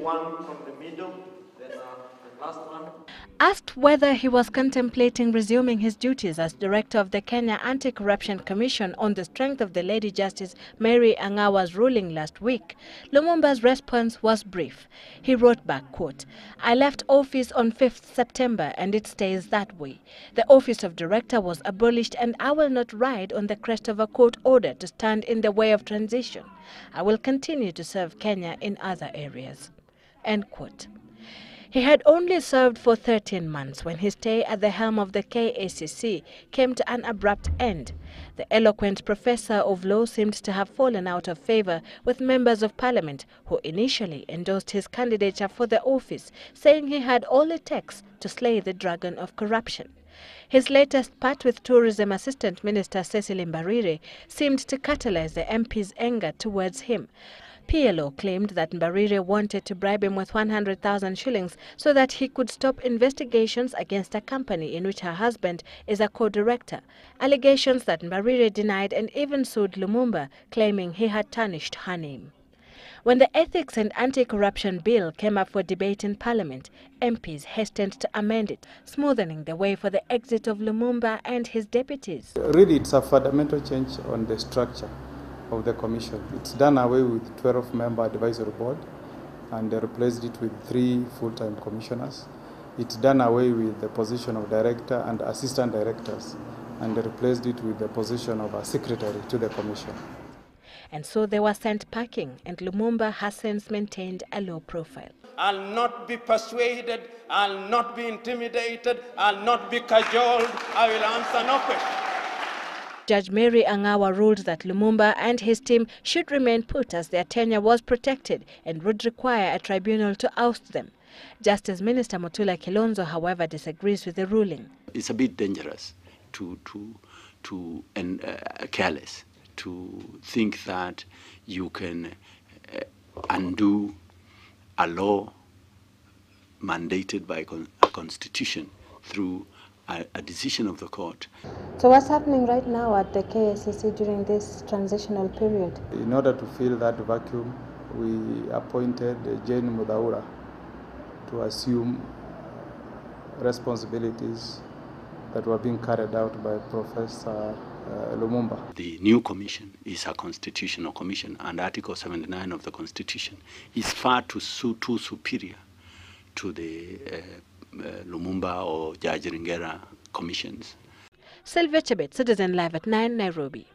One from the middle, then the last one. Asked whether he was contemplating resuming his duties as director of the Kenya Anti-Corruption Commission on the strength of the Lady Justice Mary Angawa's ruling last week, Lumumba's response was brief. He wrote back, quote, "I left office on 5th September and it stays that way. The office of director was abolished and I will not ride on the crest of a court order to stand in the way of transition. I will continue to serve Kenya in other areas." End quote. He had only served for 13 months when his stay at the helm of the KACC came to an abrupt end. The eloquent professor of law seemed to have fallen out of favor with members of parliament who initially endorsed his candidature for the office, saying he had all it takes to slay the dragon of corruption. His latest part with Tourism Assistant Minister Cecily Mbarire seemed to catalyze the MP's anger towards him. PLO claimed that Mbarire wanted to bribe him with 100,000 shillings so that he could stop investigations against a company in which her husband is a co-director, allegations that Mbarire denied and even sued Lumumba, claiming he had tarnished her name. When the Ethics and Anti-Corruption Bill came up for debate in Parliament, MPs hastened to amend it, smoothing the way for the exit of Lumumba and his deputies. Really, it's a fundamental change on the structure of the commission. It's done away with 12-member advisory board and they replaced it with 3 full-time commissioners. It's done away with the position of director and assistant directors and they replaced it with the position of a secretary to the commission. And so they were sent packing, and Lumumba has since maintained a low profile. I'll not be persuaded, I'll not be intimidated, I'll not be cajoled, I will answer no question. Judge Mary Angawa ruled that Lumumba and his team should remain put as their tenure was protected and would require a tribunal to oust them. Justice Minister Mutula Kilonzo, however, disagrees with the ruling. It's a bit dangerous and careless to think that you can undo a law mandated by a constitution through a decision of the court. So what's happening right now at the KACC during this transitional period? In order to fill that vacuum, we appointed Jane Mudaura to assume responsibilities that were being carried out by Professor Lumumba. The new commission is a constitutional commission, and Article 79 of the Constitution is far too superior to the Lumumba or Judge Ringera commissions. Sylvia Chebet, Citizen Live at 9, Nairobi.